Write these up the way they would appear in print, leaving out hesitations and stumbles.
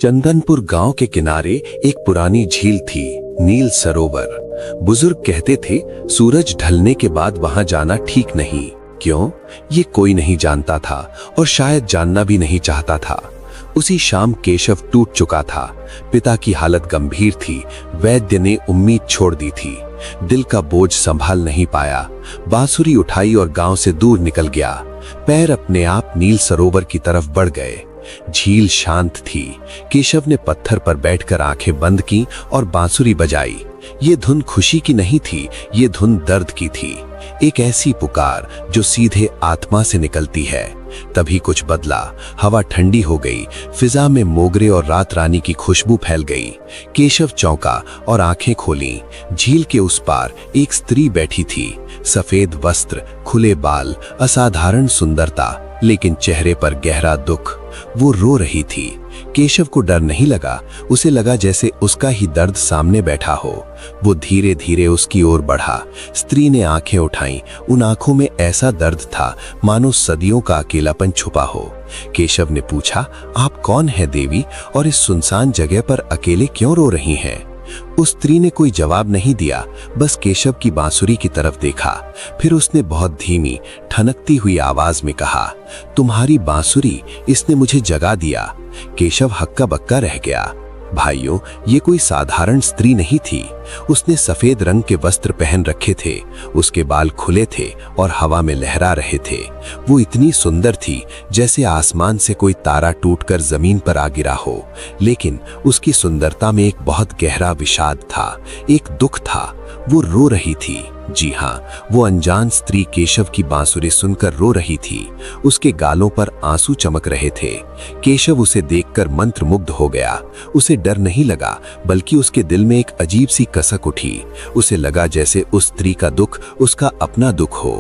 चंदनपुर गांव के किनारे एक पुरानी झील थी, नील सरोवर। बुजुर्ग कहते थे सूरज ढलने के बाद वहां जाना ठीक नहीं। क्यों, ये कोई नहीं जानता था और शायद जानना भी नहीं चाहता था। उसी शाम केशव टूट चुका था। पिता की हालत गंभीर थी। वैद्य ने उम्मीद छोड़ दी थी। दिल का बोझ संभाल नहीं पाया। बांसुरी उठाई और गांव से दूर निकल गया। पैर अपने आप नील सरोवर की तरफ बढ़ गए। झील शांत थी। केशव ने पत्थर पर बैठकर आंखें बंद की और बांसुरी बजाई। ये धुन खुशी की नहीं थी, ये धुन दर्द की थी। एक ऐसी पुकार जो सीधे आत्मा से निकलती है। तभी कुछ बदला। हवा ठंडी हो गई। फिजा में मोगरे और रात रानी की खुशबू फैल गई। केशव चौंका और आंखें खोली। झील के उस पार एक स्त्री बैठी थी। सफेद वस्त्र, खुले बाल, असाधारण सुंदरता, लेकिन चेहरे पर गहरा दुख। वो रो रही थी। केशव को डर नहीं लगा। उसे लगा जैसे उसका ही दर्द सामने बैठा हो। वो धीरे धीरे उसकी ओर बढ़ा। स्त्री ने आंखें उठाईं। उन आंखों में ऐसा दर्द था मानो सदियों का अकेलापन छुपा हो। केशव ने पूछा, आप कौन है देवी, और इस सुनसान जगह पर अकेले क्यों रो रही हैं? उस स्त्री ने कोई जवाब नहीं दिया, बस केशव की बांसुरी की तरफ देखा। फिर उसने बहुत धीमी, ठनकती हुई आवाज में कहा, तुम्हारी बांसुरी, इसने मुझे जगा दिया। केशव हक्का बक्का रह गया। भाइयों, ये कोई साधारण स्त्री नहीं थी। उसने सफेद रंग के वस्त्र पहन रखे थे। उसके बाल खुले थे और हवा में लहरा रहे थे। वो इतनी सुंदर थी जैसे आसमान से कोई तारा टूटकर जमीन पर आ गिरा हो। लेकिन उसकी सुंदरता में एक बहुत गहरा विषाद था, एक दुख था। वो रो रही थी। जी हाँ, वो अनजान स्त्री केशव की बांसुरी सुनकर रो रही थी। उसके गालों पर आंसू चमक रहे थे। केशव उसे देखकर मंत्रमुग्ध हो गया। उसे डर नहीं लगा, बल्कि उसके दिल में एक अजीब सी कसक उठी। उसे लगा जैसे उस स्त्री का दुख उसका अपना दुख हो।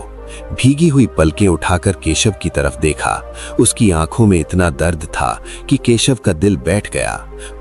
भीगी हुई पलकें उठाकर केशव की तरफ देखा। उसकी आंखों में इतना दर्द था कि केशव का दिल बैठ गया।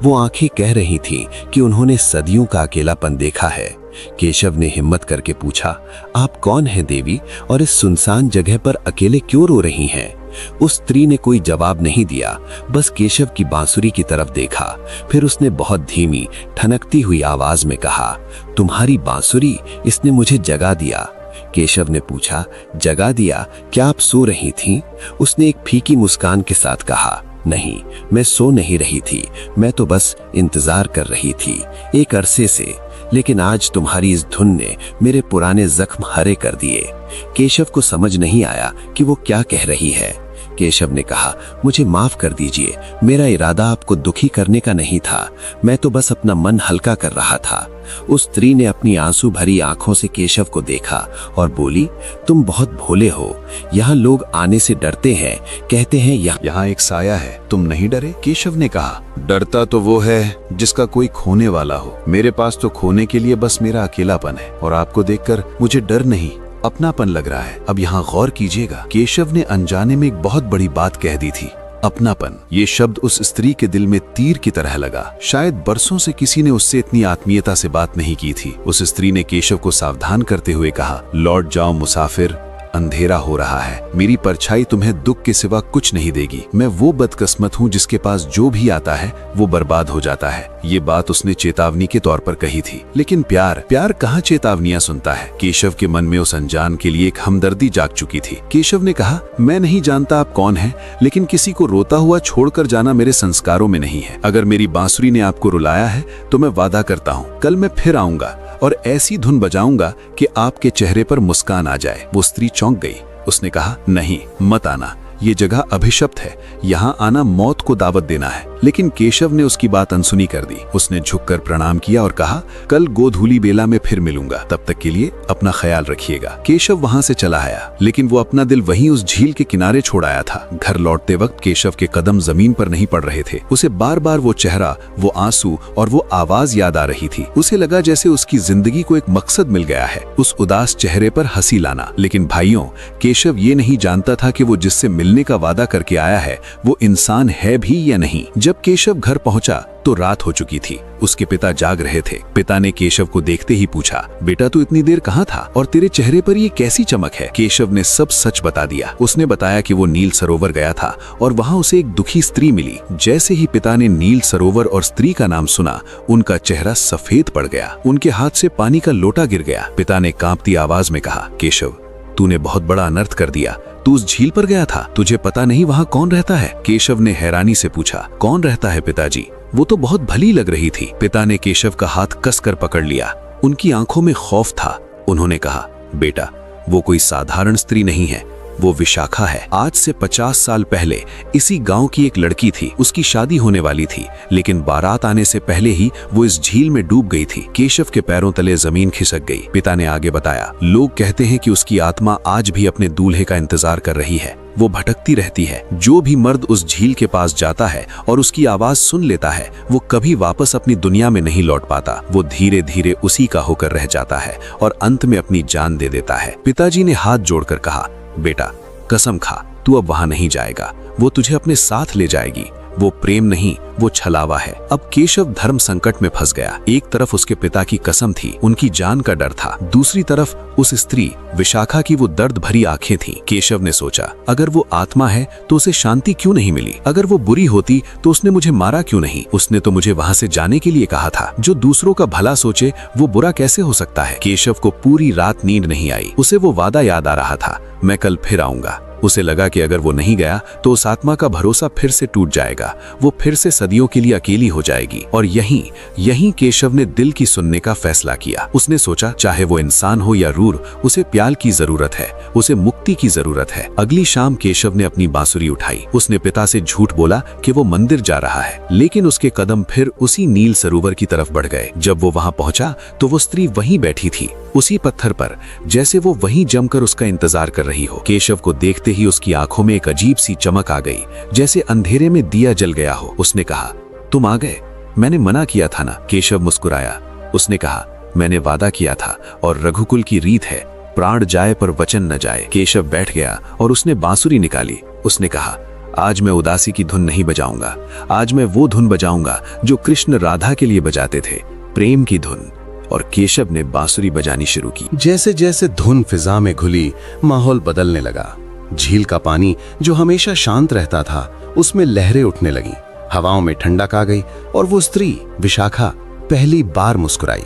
वो आंखें कह रही थीं कि उन्होंने सदियों का अकेलापन देखा है। केशव ने हिम्मत करके पूछा, आप कौन हैं देवी, और इस सुनसान जगह पर अकेले क्यों रो रही हैं? उस स्त्री ने कोई जवाब नहीं दिया, बस केशव की बांसुरी की तरफ देखा। फिर उसने बहुत धीमी, ठनकती हुई आवाज में कहा, तुम्हारी बांसुरी, इसने मुझे जगा दिया। केशव ने पूछा, जगा दिया? क्या आप सो रही थीं? उसने एक फीकी मुस्कान के साथ कहा, नहीं, मैं सो नहीं रही थी। मैं तो बस इंतजार कर रही थी, एक अरसे से। लेकिन आज तुम्हारी इस धुन ने मेरे पुराने जख्म हरे कर दिए। केशव को समझ नहीं आया कि वो क्या कह रही है। केशव ने कहा, मुझे माफ कर दीजिए, मेरा इरादा आपको दुखी करने का नहीं था। मैं तो बस अपना मन हल्का कर रहा था। उस स्त्री ने अपनी आंसू भरी आंखों से केशव को देखा और बोली, तुम बहुत भोले हो। यहाँ लोग आने से डरते हैं, कहते हैं यहाँ एक साया है, तुम नहीं डरे? केशव ने कहा, डरता तो वो है जिसका कोई खोने वाला हो। मेरे पास तो खोने के लिए बस मेरा अकेलापन है, और आपको देखकर मुझे डर नहीं, अपनापन लग रहा है। अब यहाँ गौर कीजिएगा। केशव ने अनजाने में एक बहुत बड़ी बात कह दी थी, अपनापन। ये शब्द उस स्त्री के दिल में तीर की तरह लगा। शायद बरसों से किसी ने उससे इतनी आत्मीयता से बात नहीं की थी। उस स्त्री ने केशव को सावधान करते हुए कहा, लौट जाओ मुसाफिर, अंधेरा हो रहा है। मेरी परछाई तुम्हें दुख के सिवा कुछ नहीं देगी। मैं वो बदकिस्मत हूँ जिसके पास जो भी आता है वो बर्बाद हो जाता है। ये बात उसने चेतावनी के तौर पर कही थी। लेकिन प्यार कहाँ चेतावनियां सुनता है। केशव के मन में उस अनजान के लिए एक हमदर्दी जाग चुकी थी। केशव ने कहा, मैं नहीं जानता आप कौन हैं, लेकिन किसी को रोता हुआ छोड़कर जाना मेरे संस्कारों में नहीं है। अगर मेरी बांसुरी ने आपको रुलाया है तो मैं वादा करता हूँ, कल मैं फिर आऊंगा और ऐसी धुन बजाऊंगा कि आपके चेहरे पर मुस्कान आ जाए। वो स्त्री चौंक गई। उसने कहा, नहीं, मत आना, ये जगह अभिशप्त है। यहाँ आना मौत को दावत देना है। लेकिन केशव ने उसकी बात अनसुनी कर दी। उसने झुककर प्रणाम किया और कहा, कल गोधूली बेला में फिर मिलूंगा, तब तक के लिए अपना ख्याल रखिएगा। केशव वहां से चला आया, लेकिन वो अपना दिल वहीं उस झील के किनारे छोड़ आया था। घर लौटते वक्त केशव के कदम जमीन पर नहीं पड़ रहे थे। उसे बार बार वो चेहरा, वो आंसू और वो आवाज याद आ रही थी। उसे लगा जैसे उसकी जिंदगी को एक मकसद मिल गया है, उस उदास चेहरे पर हंसी लाना। लेकिन भाइयों, केशव ये नहीं जानता था कि वो जिससे मिलने का वादा करके आया है वो इंसान है भी या नहीं। जब जब केशव घर पहुंचा तो रात हो चुकी थी। उसके पिता जाग रहे थे। पिता ने केशव को देखते ही पूछा, बेटा तू इतनी देर कहाँ था और तेरे चेहरे पर ये कैसी चमक है? केशव ने सब सच बता दिया। उसने बताया कि वो नील सरोवर गया था और वहाँ उसे एक दुखी स्त्री मिली। जैसे ही पिता ने नील सरोवर और स्त्री का नाम सुना, उनका चेहरा सफेद पड़ गया। उनके हाथ से पानी का लोटा गिर गया। पिता ने कांपती आवाज में कहा, केशव तूने बहुत बड़ा अनर्थ कर दिया। तू उस झील पर गया था, तुझे पता नहीं वहाँ कौन रहता है? केशव ने हैरानी से पूछा, कौन रहता है पिताजी? वो तो बहुत भली लग रही थी। पिता ने केशव का हाथ कसकर पकड़ लिया। उनकी आंखों में खौफ था। उन्होंने कहा, बेटा वो कोई साधारण स्त्री नहीं है, वो विशाखा है। आज से 50 साल पहले इसी गांव की एक लड़की थी। उसकी शादी होने वाली थी, लेकिन बारात आने से पहले ही वो इस झील में डूब गई थी। केशव के पैरों तले जमीन खिसक गई। पिता ने आगे बताया, लोग कहते हैं कि उसकी आत्मा आज भी अपने दूल्हे का इंतजार कर रही है। वो भटकती रहती है। जो भी मर्द उस झील के पास जाता है और उसकी आवाज सुन लेता है, वो कभी वापस अपनी दुनिया में नहीं लौट पाता। वो धीरे धीरे उसी का होकर रह जाता है और अंत में अपनी जान दे देता है। पिताजी ने हाथ जोड़कर कहा, बेटा कसम खा, तू अब वहां नहीं जाएगा। वो तुझे अपने साथ ले जाएगी। वो प्रेम नहीं, वो छलावा है। अब केशव धर्म संकट में फंस गया। एक तरफ उसके पिता की कसम थी, उनकी जान का डर था। दूसरी तरफ उस स्त्री विशाखा की वो दर्द भरी आंखें थीं। केशव ने सोचा, अगर वो आत्मा है तो उसे शांति क्यों नहीं मिली? अगर वो बुरी होती तो उसने मुझे मारा क्यों नहीं? उसने तो मुझे वहां से जाने के लिए कहा था। जो दूसरों का भला सोचे वो बुरा कैसे हो सकता है? केशव को पूरी रात नींद नहीं आई। उसे वो वादा याद आ रहा था, मैं कल फिर आऊंगा। उसे लगा कि अगर वो नहीं गया तो उस आत्मा का भरोसा फिर से टूट जाएगा। वो फिर से सदियों के लिए अकेली हो जाएगी। और यहीं केशव ने दिल की सुनने का फैसला किया। उसने सोचा, चाहे वो इंसान हो या रूर, उसे प्यार की जरूरत है, उसे मुक्ति की जरूरत है। अगली शाम केशव ने अपनी बांसुरी उठाई। उसने पिता से झूठ बोला कि वो मंदिर जा रहा है, लेकिन उसके कदम फिर उसी नील सरोवर की तरफ बढ़ गए। जब वो वहां पहुंचा तो वो स्त्री वहीं बैठी थी, उसी पत्थर पर, जैसे वो वहीं जमकर उसका इंतजार कर रही हो। केशव को देखते ही उसकी आंखों में एक अजीब सी चमक आ गई, जैसे अंधेरे में दिया जल गया हो। उसने कहा, तुम आ गए, मैंने मना किया था ना? केशव मुस्कुराया। उसने कहा, मैंने वादा किया था और रघुकुल की रीत है, प्राण जाए पर वचन न जाए। केशव बैठ गया और उसने बांसुरी निकाली। उसने कहा, आज मैं उदासी की धुन नहीं बजाऊंगा, आज मैं वो धुन बजाऊंगा जो कृष्ण राधा के लिए बजाते थे, प्रेम की धुन। और केशव ने बांसुरी बजानी शुरू की। जैसे जैसे धुन फिजा में घुली, माहौल बदलने लगा। झील का पानी जो हमेशा शांत रहता था, उसमें लहरें उठने लगीं। हवाओं में ठंडक आ गई और वो स्त्री विशाखा पहली बार मुस्कुराई।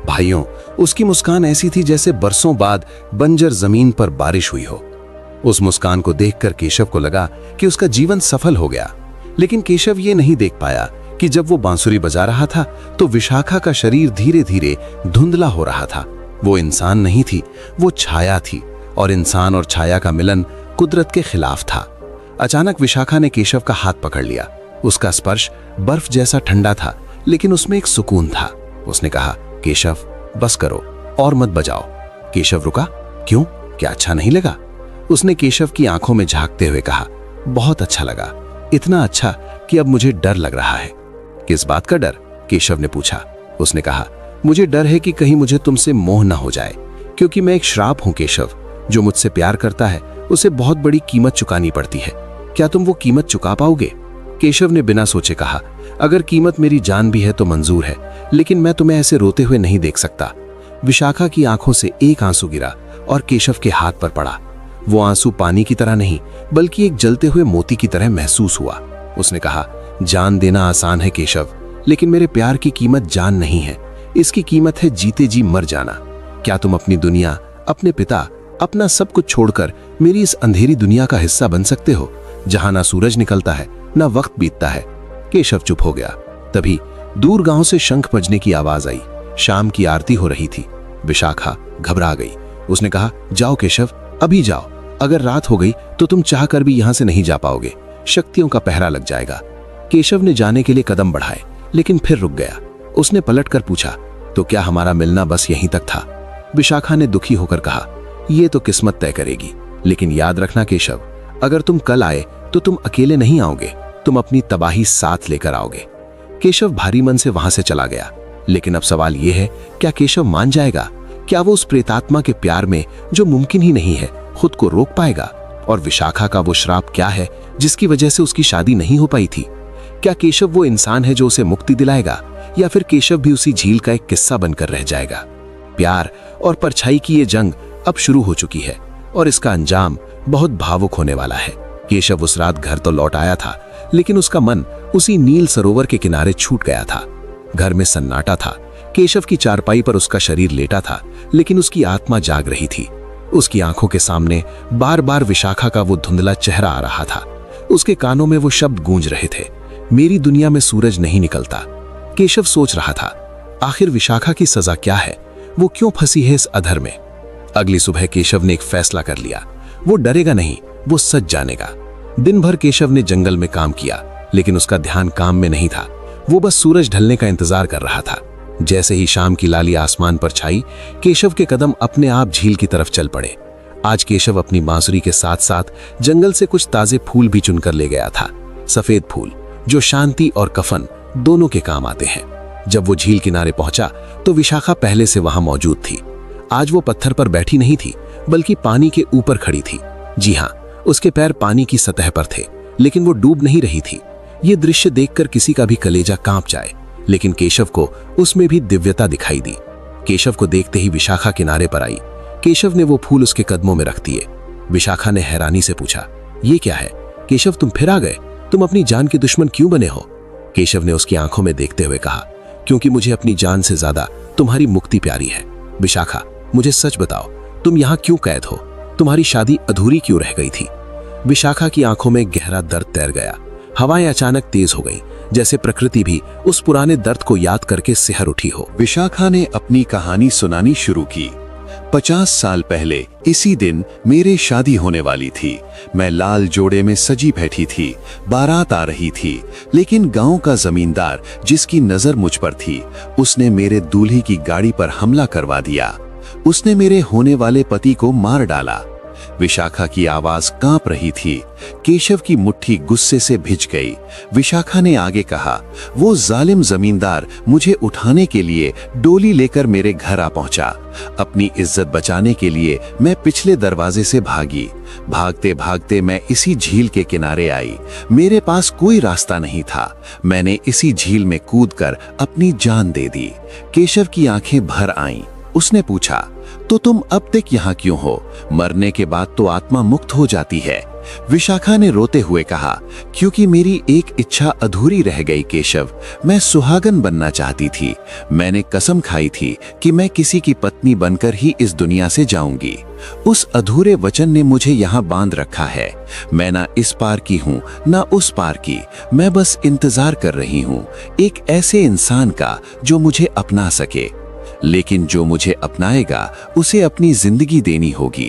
भाइयों, उसकी मुस्कान ऐसी थी जैसे बरसों बाद बंजर जमीन पर बारिश हुई हो। उस मुस्कान को देखकर केशव को लगा कि उसका जीवन सफल हो गया। लेकिन केशव ये नहीं देख पाया कि जब वो बांसुरी बजा रहा था तो विशाखा का शरीर धीरे धीरे धुंधला हो रहा था। वो इंसान नहीं थी, वो छाया थी, और इंसान और छाया का मिलन कुदरत के खिलाफ था। अचानक विशाखा ने केशव का हाथ पकड़ लिया। उसका स्पर्श बर्फ जैसा ठंडा था, लेकिन उसमें एक सुकून था। उसने कहा, केशव बस करो और मत बजाओ। केशव रुका। क्यों, क्या अच्छा नहीं लगा? उसने केशव की आंखों में झांकते हुए कहा, बहुत अच्छा लगा, इतना अच्छा कि अब मुझे डर लग रहा है। किस बात का डर? केशव ने पूछा। उसने कहा, मुझे डर है कि कहीं मुझे तुमसे मोह न हो जाए, क्योंकि मैं एक श्राप हूं केशव। जो मुझसे प्यार करता है उसे बहुत बड़ी कीमत चुकानी पड़ती है। क्या तुम वो कीमत चुका पाओगे? केशव ने बिना सोचे कहा, अगर कीमत मेरी जान भी है तो मंजूर है, लेकिन मैं तुम्हें ऐसे रोते हुए नहीं देख सकता। विशाखा की आंखों से एक आंसू गिरा और केशव के हाथ पर पड़ा। वो आंसू पानी की तरह नहीं, बल्कि एक जलते हुए मोती की तरह महसूस हुआ। उसने कहा, जान देना आसान है केशव, लेकिन मेरे प्यार की कीमत जान नहीं है। इसकी कीमत है जीते जी मर जाना। क्या तुम अपनी दुनिया, अपने पिता, अपना सब कुछ छोड़कर मेरी इस अंधेरी दुनिया का हिस्सा बन सकते हो, जहां ना सूरज निकलता है ना वक्त बीतता है? केशव चुप हो गया। तभी दूर गांव से शंख बजने की आवाज आई। शाम की आरती हो रही थी। विशाखा घबरा गई। उसने कहा, जाओ केशव, अभी जाओ। अगर रात हो गई तो तुम चाहकर भी यहां से नहीं जा पाओगे, शक्तियों का पहरा लग जाएगा। केशव ने जाने के लिए कदम बढ़ाए, लेकिन फिर रुक गया। उसने पलटकर पूछा, तो क्या हमारा मिलना बस यहीं तक था? विशाखा ने दुखी होकर कहा, ये तो किस्मत तय करेगी, लेकिन याद रखना केशव, अगर तुम कल आए तो तुम अकेले नहीं आओगे, तुम अपनी तबाही साथ लेकर आओगे। केशव भारी मन से वहां से चला गया। लेकिन अब सवाल यह है, क्या केशव मान जाएगा? क्या वो उस प्रेतात्मा के प्यार में, जो मुमकिन ही नहीं है, खुद को रोक पाएगा? और विशाखा का वो श्राप क्या है जिसकी वजह से उसकी शादी नहीं हो पाई थी? क्या केशव वो इंसान है जो उसे मुक्ति दिलाएगा, या फिर केशव भी उसी झील का एक किस्सा बनकर रह जाएगा? प्यार और परछाई की ये जंग अब शुरू हो चुकी है और इसका अंजाम बहुत भावुक होने वाला है। केशव उस रात घर तो लौट आया था, लेकिन उसका मन उसी नील सरोवर के किनारे छूट गया था। घर में सन्नाटा था। केशव की चारपाई पर उसका शरीर लेटा था, लेकिन उसकी आत्मा जाग रही थी। उसकी आंखों के सामने बार बार विशाखा का वो धुंधला चेहरा आ रहा था। उसके कानों में वो शब्द गूंज रहे थे, मेरी दुनिया में सूरज नहीं निकलता। केशव सोच रहा था, आखिर विशाखा की सजा क्या है? वो क्यों फंसी है इस अधर में? अगली सुबह केशव ने एक फैसला कर लिया। वो डरेगा नहीं, वो सच जानेगा। दिन भर केशव ने जंगल में काम किया, लेकिन उसका ध्यान काम में नहीं था। वो बस सूरज ढलने का इंतजार कर रहा था। जैसे ही शाम की लाली आसमान पर छाई, केशव के कदम अपने आप झील की तरफ चल पड़े। आज केशव अपनी बांसुरी के साथ साथ जंगल से कुछ ताजे फूल भी चुनकर ले गया था। सफेद फूल जो शांति और कफन दोनों के काम आते हैं। जब वो झील किनारे पहुंचा तो विशाखा पहले से वहां मौजूद थी। आज वो पत्थर पर बैठी नहीं थी, बल्कि पानी के ऊपर खड़ी थी। जी हाँ, उसके पैर पानी की सतह पर थे, लेकिन वो डूब नहीं रही थी। ये दृश्य देखकर किसी का भी कलेजा कांप जाए, लेकिन केशव को उसमें भी दिव्यता दिखाई दी। केशव को देखते ही विशाखा किनारे पर आई। केशव ने वो फूल उसके कदमों में रख दिए। विशाखा ने हैरानी से पूछा, ये क्या है? केशव, तुम फिर आ गए? तुम अपनी जान के दुश्मन क्यों बने हो? केशव ने उसकी आंखों में देखते हुए कहा, क्योंकि मुझे अपनी जान से ज्यादा तुम्हारी मुक्ति प्यारी है। विशाखा, मुझे सच बताओ, तुम यहाँ क्यों कैद हो? तुम्हारी शादी अधूरी क्यों रह गई थी? विशाखा की आंखों में गहरा दर्द तैर गया। हवाएं अचानक तेज हो गईं, जैसे प्रकृति भी उस पुराने दर्द को याद करके सिहर उठी हो। विशाखा ने अपनी कहानी सुनानी शुरू की। 50 साल पहले इसी दिन मेरे शादी होने वाली थी। मैं लाल जोड़े में सजी बैठी थी, बारात आ रही थी, लेकिन गांव का जमींदार जिसकी नजर मुझ पर थी, उसने मेरे दूल्हे की गाड़ी पर हमला करवा दिया। उसने मेरे होने वाले पति को मार डाला। विशाखा की आवाज कांप रही थी। केशव की मुट्ठी गुस्से से भिज गई। विशाखा ने आगे कहा, वो जालिम जमींदार मुझे उठाने के लिए डोली लेकर मेरे घर आ पहुंचा। अपनी इज्जत बचाने के लिए मैं पिछले दरवाजे से भागी। भागते भागते मैं इसी झील के किनारे आई। मेरे पास कोई रास्ता नहीं था। मैंने इसी झील में कूदकर अपनी जान दे दी। केशव की आंखें भर आईं। उसने पूछा, तो तुम अब तक यहाँ क्यों हो? मरने के बाद तो आत्मा मुक्त हो जाती है। विशाखा ने रोते हुए कहा, क्योंकि मेरी एक इच्छा अधूरी रह गई केशव। मैं सुहागन बनना चाहती थी। मैंने कसम खाई थी कि मैं किसी की पत्नी बनकर ही इस दुनिया से जाऊंगी। उस अधूरे वचन ने मुझे यहाँ बांध रखा है। मैं ना इस पार की हूँ ना उस पार की। मैं बस इंतजार कर रही हूँ एक ऐसे इंसान का जो मुझे अपना सके। लेकिन जो मुझे अपनाएगा उसे अपनी जिंदगी देनी होगी।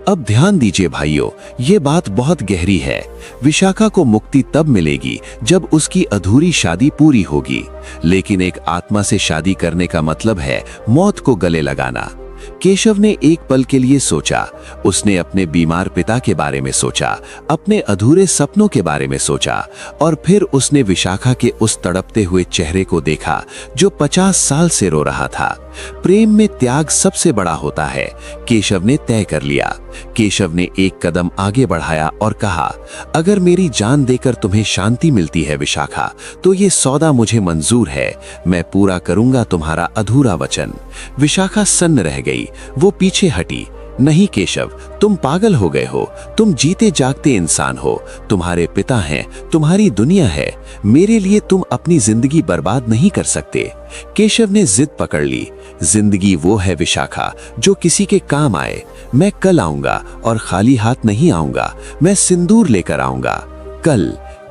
अब ध्यान दीजिए भाइयों, ये बात बहुत गहरी है। विशाखा को मुक्ति तब मिलेगी जब उसकी अधूरी शादी पूरी होगी। लेकिन एक आत्मा से शादी करने का मतलब है मौत को गले लगाना। केशव ने एक पल के लिए सोचा। उसने अपने बीमार पिता के बारे में सोचा, अपने अधूरे सपनों के बारे में सोचा, और फिर उसने विशाखा के उस तड़पते हुए चेहरे को देखा जो 50 साल से रो रहा था। प्रेम में त्याग सबसे बड़ा होता है, केशव ने तय कर लिया। केशव ने एक कदम आगे बढ़ाया और कहा, अगर मेरी जान देकर तुम्हें शांति मिलती है विशाखा, तो ये सौदा मुझे मंजूर है। मैं पूरा करूंगा तुम्हारा अधूरा वचन। विशाखा सन्न रह गई। वो पीछे हटी। नहीं केशव, तुम पागल हो गए हो। तुम जीते जागते इंसान हो। तुम्हारे पिता हैं, तुम्हारी दुनिया है। मेरे लिए तुम अपनी जिंदगी बर्बाद नहीं कर सकते। केशव ने जिद पकड़ ली। जिंदगी वो है विशाखा जो किसी के काम आए। मैं कल आऊंगा और खाली हाथ नहीं आऊंगा। मैं सिंदूर लेकर आऊंगा।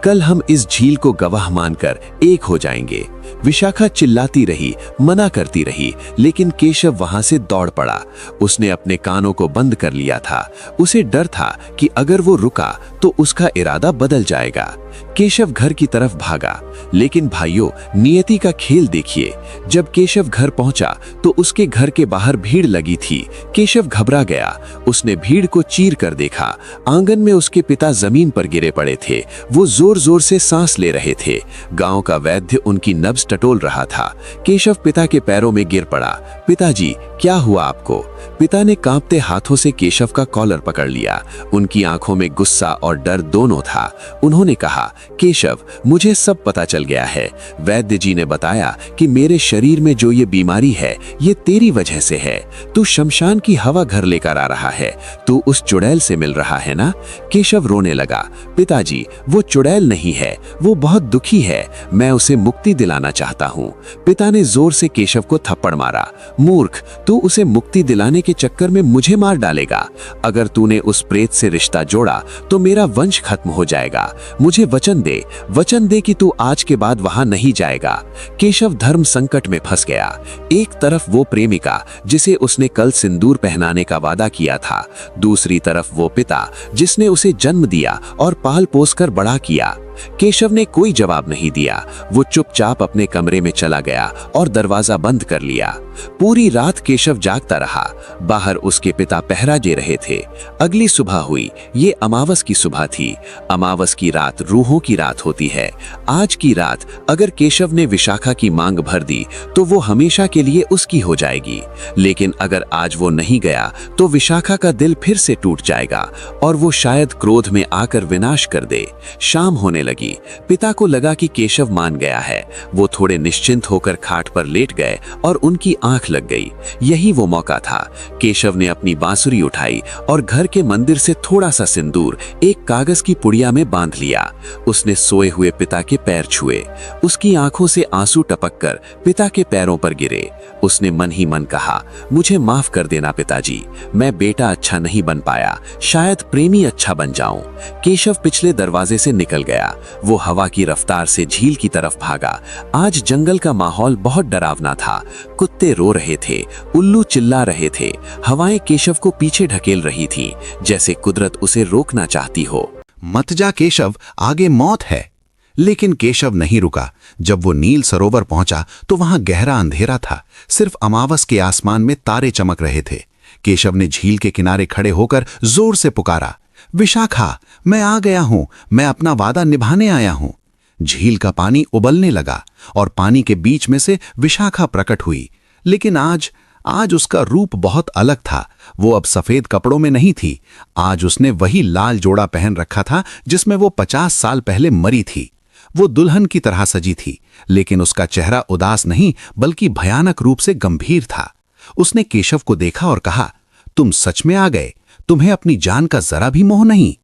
कल हम इस झील को गवाह मानकर एक हो जाएंगे। विशाखा चिल्लाती रही, मना करती रही, लेकिन केशव वहां से दौड़ पड़ा। उसने अपने कानों को बंद कर लिया था। उसे डर था कि अगर वो रुका तो उसका इरादा बदल जाएगा। केशव घर की तरफ भागा। लेकिन भाइयों, नियति का खेल देखिए। जब केशव घर पहुंचा तो उसके घर के बाहर भीड़ लगी थी। केशव घबरा गया। उसने भीड़ को चीर कर देखा। आंगन में उसके पिता जमीन पर गिरे पड़े थे। वो जोर जोर से सांस ले रहे थे। गांव का वैद्य उनकी नब्ज टटोल रहा था। केशव पिता के पैरों में गिर पड़ा। पिताजी, क्या हुआ आपको? पिता ने कांपते हाथों से केशव का कॉलर पकड़ लिया। उनकी आंखों में गुस्सा और डर दोनों था। उन्होंने कहा, केशव, मुझे सब पता चल गया है। वैद्य जी ने बताया कि मेरे शरीर में जो ये बीमारी है ये तेरी वजह से है। तू शमशान की हवा घर लेकर आ रहा है। तू उस चुड़ैल से मिल रहा है ना? केशव रोने लगा। पिताजी, वो चुड़ैल नहीं है, वो बहुत दुखी है। मैं उसे मुक्ति दिलाना चाहता हूँ। पिता ने जोर से केशव को थप्पड़ मारा। मूर्ख, तू उसे मुक्ति दिलाने के चक्कर में मुझे मार डालेगा। अगर तूने उस प्रेत से रिश्ता जोड़ा तो मेरा वंश खत्म हो जाएगा। मुझे वचन दे कि तू आज के बाद वहां नहीं जाएगा। केशव धर्म संकट में फंस गया। एक तरफ वो प्रेमिका जिसे उसने कल सिंदूर पहनाने का वादा किया था, दूसरी तरफ वो पिता जिसने उसे जन्म दिया और पाल पोस कर बड़ा किया। केशव ने कोई जवाब नहीं दिया। वो चुपचाप अपने कमरे में चला गया और दरवाजा बंद कर लिया। पूरी रात केशव जागता रहा। बाहर उसके पिता पहरा दे रहे थे। अगली सुबह हुई। ये अमावस की सुबह थी। अमावस की रात रूहों की रात होती है। आज की रात अगर केशव ने विशाखा की मांग भर दी तो वो हमेशा के लिए उसकी हो जाएगी। लेकिन अगर आज वो नहीं गया तो विशाखा का दिल फिर से टूट जाएगा और वो शायद क्रोध में आकर विनाश कर दे। शाम होने लगी। पिता को लगा कि केशव मान गया है। वो थोड़े निश्चिंत होकर खाट पर लेट गए और उनकी आंख लग गई। यही वो मौका था। केशव ने अपनी बांसुरी उठाई और घर के मंदिर से थोड़ा सा सिंदूर एक कागज की पुड़िया में बांध लिया। उसने सोए हुए पिता के पैर छुए। उसकी आंखों से आंसू टपककर पिता के पैरों पर गिरे। उसने मन ही मन कहा, मुझे माफ कर देना पिताजी, मैं बेटा अच्छा नहीं बन पाया, शायद प्रेमी अच्छा बन जाऊं। केशव पिछले दरवाजे से निकल गया। वो हवा की रफ्तार से झील की तरफ भागा। आज जंगल का माहौल बहुत डरावना था। कुत्ते रो रहे थे, उल्लू चिल्ला रहे थे। हवाएं केशव को पीछे ढकेल रही थी, जैसे कुदरत उसे रोकना चाहती हो। मत जा केशव, आगे मौत है। लेकिन केशव नहीं रुका। जब वो नील सरोवर पहुंचा तो वहां गहरा अंधेरा था। सिर्फ अमावस के आसमान में तारे चमक रहे थे। केशव ने झील के किनारे खड़े होकर जोर से पुकारा, विशाखा, मैं आ गया हूं, मैं अपना वादा निभाने आया हूं। झील का पानी उबलने लगा और पानी के बीच में से विशाखा प्रकट हुई। लेकिन आज उसका रूप बहुत अलग था। वो अब सफेद कपड़ों में नहीं थी। आज उसने वही लाल जोड़ा पहन रखा था जिसमें वो 50 साल पहले मरी थी। वो दुल्हन की तरह सजी थी, लेकिन उसका चेहरा उदास नहीं बल्कि भयानक रूप से गंभीर था। उसने केशव को देखा और कहा, तुम सच में आ गए? तुम्हें अपनी जान का जरा भी मोह नहीं?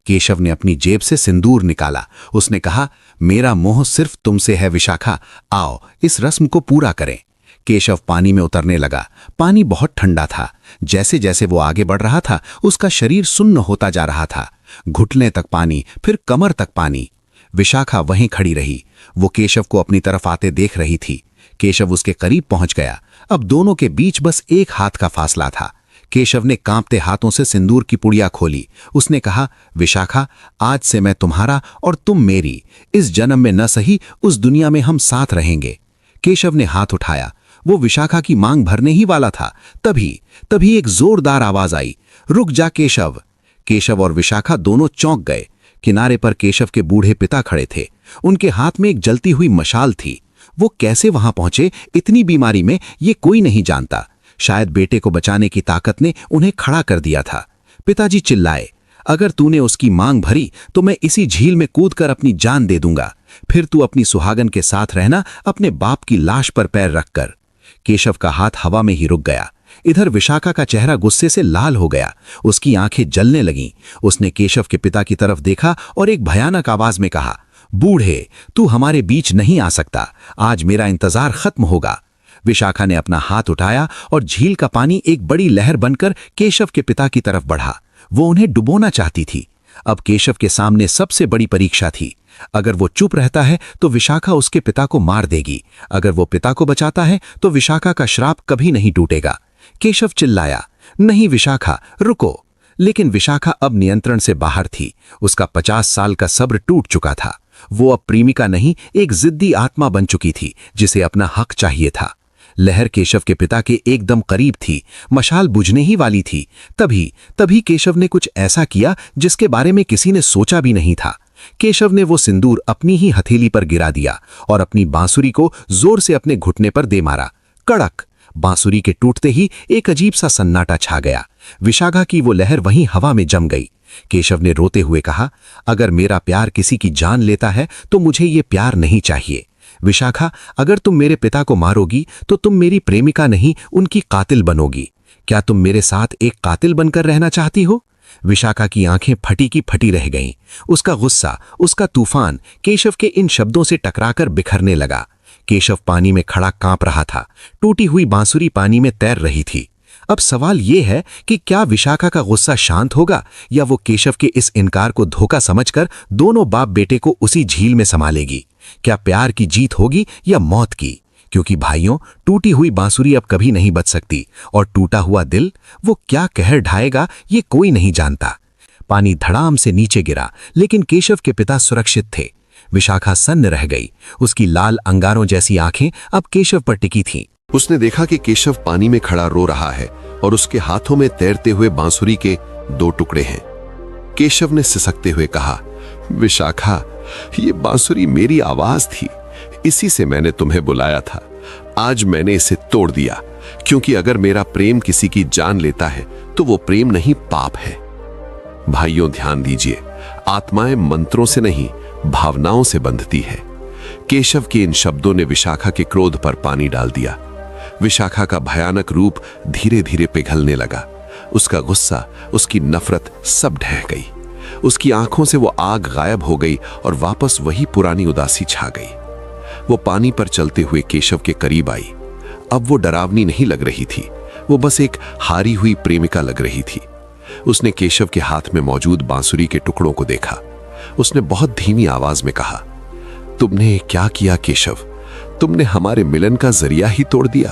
केशव ने अपनी जेब से सिंदूर निकाला। उसने कहा, मेरा मोह सिर्फ तुमसे है विशाखा, आओ इस रस्म को पूरा करें। केशव पानी में उतरने लगा। पानी बहुत ठंडा था। जैसे जैसे वो आगे बढ़ रहा था उसका शरीर सुन्न होता जा रहा था। घुटने तक पानी, फिर कमर तक पानी। विशाखा वहीं खड़ी रही। वो केशव को अपनी तरफ आते देख रही थी। केशव उसके करीब पहुंच गया। अब दोनों के बीच बस एक हाथ का फासला था। केशव ने कांपते हाथों से सिंदूर की पुड़िया खोली। उसने कहा, विशाखा, आज से मैं तुम्हारा और तुम मेरी। इस जन्म में न सही उस दुनिया में हम साथ रहेंगे। केशव ने हाथ उठाया। वो विशाखा की मांग भरने ही वाला था। तभी एक जोरदार आवाज आई, रुक जा केशव। केशव और विशाखा दोनों चौंक गए। किनारे पर केशव के बूढ़े पिता खड़े थे। उनके हाथ में एक जलती हुई मशाल थी। वो कैसे वहां पहुंचे इतनी बीमारी में, ये कोई नहीं जानता। शायद बेटे को बचाने की ताकत ने उन्हें खड़ा कर दिया था। पिताजी चिल्लाए, अगर तूने उसकी मांग भरी तो मैं इसी झील में कूदकर अपनी जान दे दूंगा। फिर तू अपनी सुहागन के साथ रहना, अपने बाप की लाश पर पैर रखकर। केशव का हाथ हवा में ही रुक गया। इधर विशाखा का चेहरा गुस्से से लाल हो गया। उसकी आंखें जलने लगीं। उसने केशव के पिता की तरफ देखा और एक भयानक आवाज में कहा, बूढ़े, तू हमारे बीच नहीं आ सकता। आज मेरा इंतजार खत्म होगा। विशाखा ने अपना हाथ उठाया और झील का पानी एक बड़ी लहर बनकर केशव के पिता की तरफ बढ़ा। वो उन्हें डुबोना चाहती थी। अब केशव के सामने सबसे बड़ी परीक्षा थी। अगर वो चुप रहता है तो विशाखा उसके पिता को मार देगी। अगर वो पिता को बचाता है तो विशाखा का श्राप कभी नहीं टूटेगा। केशव चिल्लाया, नहीं विशाखा, रुको। लेकिन विशाखा अब नियंत्रण से बाहर थी। उसका 50 साल का सब्र टूट चुका था। वो अब प्रेमिका नहीं, एक जिद्दी आत्मा बन चुकी थी जिसे अपना हक चाहिए था। लहर केशव के पिता के एकदम करीब थी। मशाल बुझने ही वाली थी। तभी केशव ने कुछ ऐसा किया जिसके बारे में किसी ने सोचा भी नहीं था। केशव ने वो सिंदूर अपनी ही हथेली पर गिरा दिया और अपनी बांसुरी को जोर से अपने घुटने पर दे मारा। कड़क! बांसुरी के टूटते ही एक अजीब सा सन्नाटा छा गया। विशाखा की वो लहर वहीं हवा में जम गई। केशव ने रोते हुए कहा, अगर मेरा प्यार किसी की जान लेता है तो मुझे ये प्यार नहीं चाहिए। विशाखा, अगर तुम मेरे पिता को मारोगी तो तुम मेरी प्रेमिका नहीं, उनकी कातिल बनोगी। क्या तुम मेरे साथ एक कातिल बनकर रहना चाहती हो? विशाखा की आंखें फटी की फटी रह गईं। उसका गुस्सा, उसका तूफान केशव के इन शब्दों से टकराकर बिखरने लगा। केशव पानी में खड़ा कांप रहा था। टूटी हुई बांसुरी पानी में तैर रही थी। अब सवाल यह है कि क्या विशाखा का गुस्सा शांत होगा या वो केशव के इस इनकार को धोखा समझकर दोनों बाप बेटे को उसी झील में संभालेगी? क्या प्यार की जीत होगी या मौत की? क्योंकि भाइयों, टूटी हुई बांसुरी अब कभी नहीं बच सकती और टूटा हुआ दिल वो क्या कहर ढाएगा ये कोई नहीं जानता। पानी धड़ाम से नीचे गिरा, लेकिन केशव के पिता सुरक्षित थे। विशाखा सन्न रह गई। उसकी लाल अंगारों जैसी आंखें अब केशव पर टिकी थीं। उसने देखा कि केशव पानी में खड़ा रो रहा है और उसके हाथों में तैरते हुए बांसुरी के 2 टुकड़े हैं। केशव ने सिसकते हुए कहा, विशाखा, ये बांसुरी मेरी आवाज थी, इसी से मैंने तुम्हें बुलाया था। आज मैंने इसे तोड़ दिया, क्योंकि अगर मेरा प्रेम किसी की जान लेता है तो वो प्रेम नहीं, पाप है। भाइयों, ध्यान दीजिए, आत्माएं मंत्रों से नहीं, भावनाओं से बंधती है। केशव के इन शब्दों ने विशाखा के क्रोध पर पानी डाल दिया। विशाखा का भयानक रूप धीरे धीरे पिघलने लगा। उसका गुस्सा, उसकी नफरत सब ढह गई। उसकी आंखों से वो आग गायब हो गई और वापस वही पुरानी उदासी छा गई। वो पानी पर चलते हुए केशव के करीब आई। अब वो डरावनी नहीं लग रही थी, वो बस एक हारी हुई प्रेमिका लग रही थी। उसने केशव के हाथ में मौजूद बांसुरी के टुकड़ों को देखा। उसने बहुत धीमी आवाज में कहा, तुमने क्या किया केशव? तुमने हमारे मिलन का जरिया ही तोड़ दिया।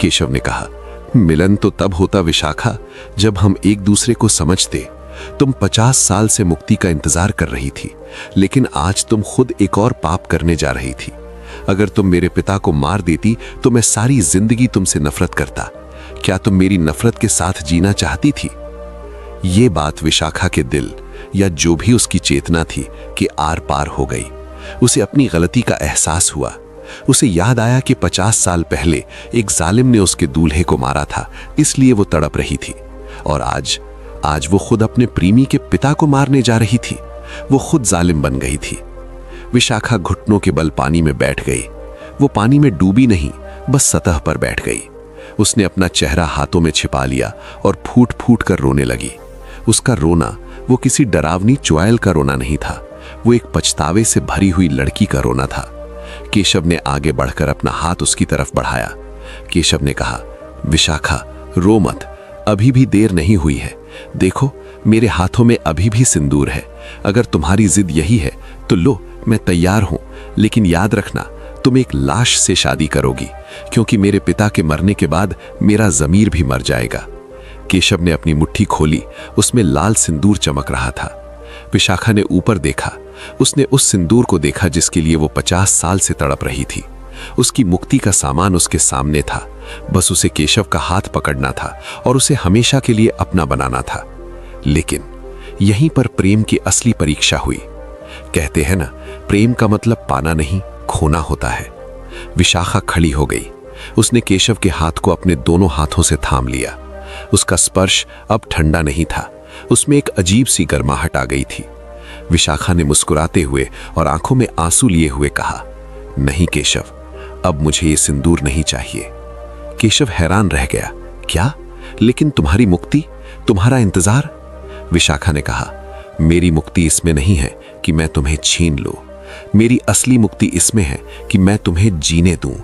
केशव ने कहा, मिलन तो तब होता विशाखा, जब हम एक दूसरे को समझते। तुम 50 साल से मुक्ति का इंतजार कर रही थी, लेकिन आज तुम खुद एक और पाप करने जा रही थी। अगर तुम मेरे पिता को मार देती तो मैं सारी जिंदगी तुमसे नफरत करता। क्या तुम मेरी नफरत के साथ जीना चाहती थी? ये बात विशाखा के दिल, या जो भी उसकी चेतना थी, कि आर पार हो गई। उसे अपनी गलती का एहसास हुआ। उसे याद आया कि 50 साल पहले एक जालिम ने उसके दूल्हे को मारा था, इसलिए वो तड़प रही थी। और आज वो खुद अपने प्रेमी के पिता को मारने जा रही थी। वो खुद जालिम बन गई थी। विशाखा घुटनों के बल पानी में बैठ गई। वो पानी में डूबी नहीं, बस सतह पर बैठ गई। उसने अपना चेहरा हाथों में छिपा लिया और फूट फूट कर रोने लगी। उसका रोना वो किसी डरावनी चुड़ैल का रोना नहीं था, वो एक पछतावे से भरी हुई लड़की का रोना था। केशव ने आगे बढ़कर अपना हाथ उसकी तरफ बढ़ाया। केशव ने कहा, विशाखा, रो मत, अभी भी देर नहीं हुई है। देखो, मेरे हाथों में अभी भी सिंदूर है। अगर तुम्हारी जिद यही है तो लो, मैं तैयार हूं, लेकिन याद रखना, तुम एक लाश से शादी करोगी, क्योंकि मेरे पिता के मरने के बाद मेरा ज़मीर भी मर जाएगा। केशव ने अपनी मुट्ठी खोली, उसमें लाल सिंदूर चमक रहा था। विशाखा ने ऊपर देखा। उसने उस सिंदूर को देखा जिसके लिए वो 50 साल से तड़प रही थी। उसकी मुक्ति का सामान उसके सामने था, बस उसे केशव का हाथ पकड़ना था और उसे हमेशा के लिए अपना बनाना था। लेकिन यहीं पर प्रेम की असली परीक्षा हुई। कहते हैं ना, प्रेम का मतलब पाना नहीं, खोना होता है। विशाखा खड़ी हो गई। उसने केशव के हाथ को अपने दोनों हाथों से थाम लिया। उसका स्पर्श अब ठंडा नहीं था, उसमें एक अजीब सी गर्माहट आ गई थी। विशाखा ने मुस्कुराते हुए और आंखों में आंसू लिए हुए कहा, नहीं केशव, अब मुझे ये सिंदूर नहीं चाहिए। केशव हैरान रह गया, क्या? लेकिन तुम्हारी मुक्ति, तुम्हारा इंतजार? विशाखा ने कहा, मेरी मुक्ति इसमें नहीं है कि मैं तुम्हें छीन लूं। मेरी असली मुक्ति इसमें है कि मैं तुम्हें जीने दूं।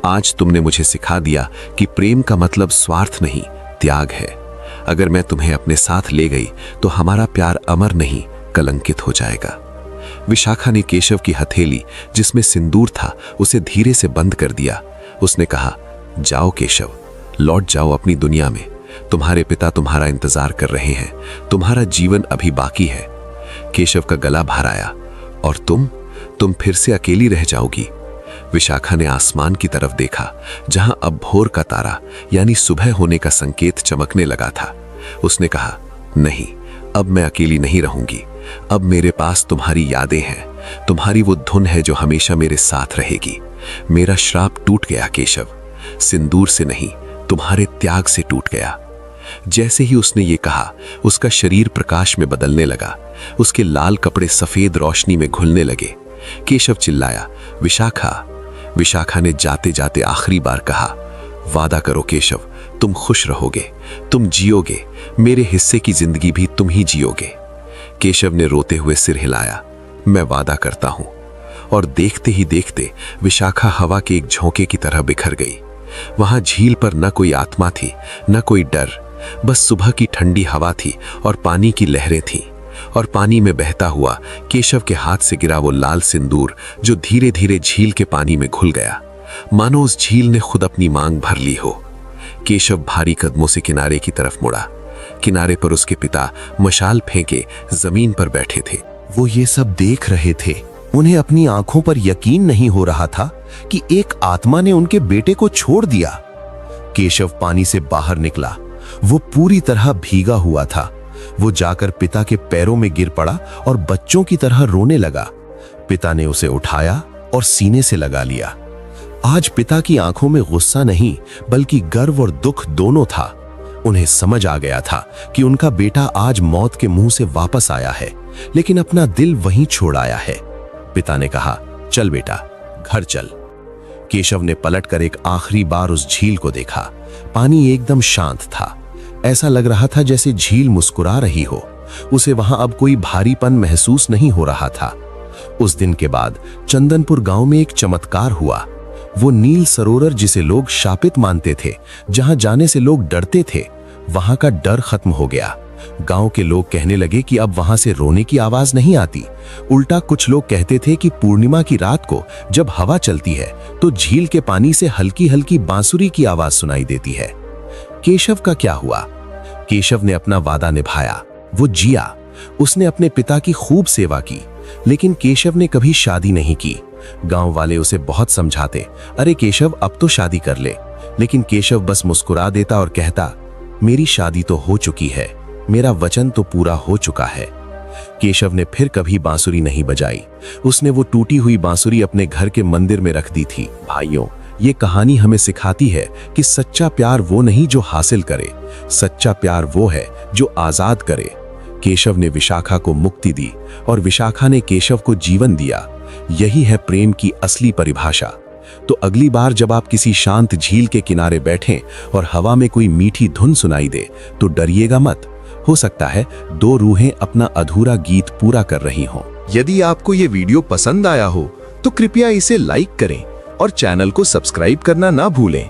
आज तुमने मुझे सिखा दिया कि प्रेम का मतलब स्वार्थ नहीं, त्याग है। अगर मैं तुम्हें अपने साथ ले गई तो हमारा प्यार अमर नहीं, कलंकित हो जाएगा। विशाखा ने केशव की हथेली, जिसमें सिंदूर था, उसे धीरे से बंद कर दिया। उसने कहा, जाओ केशव, लौट जाओ अपनी दुनिया में। तुम्हारे पिता तुम्हारा इंतजार कर रहे हैं, तुम्हारा जीवन अभी बाकी है। केशव का गला भर आया, और तुम फिर से अकेली रह जाओगी। विशाखा ने आसमान की तरफ देखा, जहां अब भोर का तारा यानी सुबह होने का संकेत चमकने लगा था। उसने कहा, नहीं, अब मैं अकेली नहीं रहूंगी। अब मेरे पास तुम्हारी यादें हैं, तुम्हारी वो धुन है जो हमेशा मेरे साथ रहेगी। मेरा श्राप टूट गया केशव। सिंदूर से नहीं, तुम्हारे त्याग से टूट गया। जैसे ही उसने ये कहा, उसका शरीर प्रकाश में बदलने लगा। उसके लाल कपड़े सफेद रोशनी में घुलने लगे। केशव चिल्लाया, विशाखा। विशाखा ने जाते जाते आखिरी बार कहा, वादा करो केशव, तुम खुश रहोगे, तुम जियोगे, मेरे हिस्से की जिंदगी भी तुम ही जियोगे। केशव ने रोते हुए सिर हिलाया, मैं वादा करता हूं। और देखते ही देखते विशाखा हवा के एक झोंके की तरह बिखर गई। वहां झील पर न कोई आत्मा थी, न कोई डर, बस सुबह की ठंडी हवा थी और पानी की लहरें थीं। और पानी में बहता हुआ केशव के हाथ से गिरा वो लाल सिंदूर, जो धीरे धीरे झील के पानी में घुल गया, मानो उस झील ने खुद अपनी मांग भर ली हो। केशव भारी कदमों से किनारे की तरफ मुड़ा। किनारे पर उसके पिता मशाल फेंके जमीन पर बैठे थे। वो ये सब देख रहे थे। उन्हें अपनी आंखों पर यकीन नहीं हो रहा था कि एक आत्मा ने उनके बेटे को छोड़ दिया। केशव पानी से बाहर निकला। वो पूरी तरह भीगा हुआ था। वो जाकर पिता के पैरों में गिर पड़ा और बच्चों की तरह रोने लगा। पिता ने उसे उठाया और सीने से लगा लिया। आज पिता की आंखों में गुस्सा नहीं, बल्कि गर्व और दुख दोनों था। उन्हें समझ आ गया था कि उनका बेटा आज मौत के मुंह से वापस आया है, लेकिन अपना दिल वहीं छोड़ आया है। पिता ने कहा, चल बेटा, घर चल। केशव ने पलटकर एक आखिरी बार उस झील को देखा। पानी एकदम शांत था। ऐसा लग रहा था जैसे झील मुस्कुरा रही हो। उसे वहां अब कोई भारीपन महसूस नहीं हो रहा था। उस दिन के बाद चंदनपुर गांव में एक चमत्कार हुआ। वो नील सरोवर, जिसे लोग शापित मानते थे, जहां जाने से लोग डरते थे, वहां का डर खत्म हो गया। गांव के लोग कहने लगे कि अब वहां से रोने की आवाज नहीं आती। उल्टा कुछ लोग कहते थे कि पूर्णिमा की रात को जब हवा चलती है तो झील के पानी से हल्की हल्की बांसुरी की आवाज सुनाई देती है। केशव का क्या हुआ? केशव ने अपना वादा निभाया। वो जिया। उसने अपने पिता की खूब सेवा की। लेकिन केशव ने कभी शादी नहीं की। गांव वाले उसे बहुत समझाते, अरे केशव, अब तो शादी कर ले। लेकिन केशव बस मुस्कुरा देता और कहता, मेरी शादी तो हो चुकी है, मेरा वचन तो पूरा हो चुका है। केशव ने फिर कभी बांसुरी नहीं बजाई। उसने वो टूटी हुई बांसुरी अपने घर के मंदिर में रख दी थी। भाइयों, ये कहानी हमें सिखाती है कि सच्चा प्यार वो नहीं जो हासिल करे, सच्चा प्यार वो है जो आजाद करे। केशव ने विशाखा को मुक्ति दी और विशाखा ने केशव को जीवन दिया। यही है प्रेम की असली परिभाषा। तो अगली बार जब आप किसी शांत झील के किनारे बैठें और हवा में कोई मीठी धुन सुनाई दे, तो डरिएगा मत। हो सकता है दो रूहें अपना अधूरा गीत पूरा कर रही हों। यदि आपको ये वीडियो पसंद आया हो तो कृपया इसे लाइक करें और चैनल को सब्सक्राइब करना ना भूलें।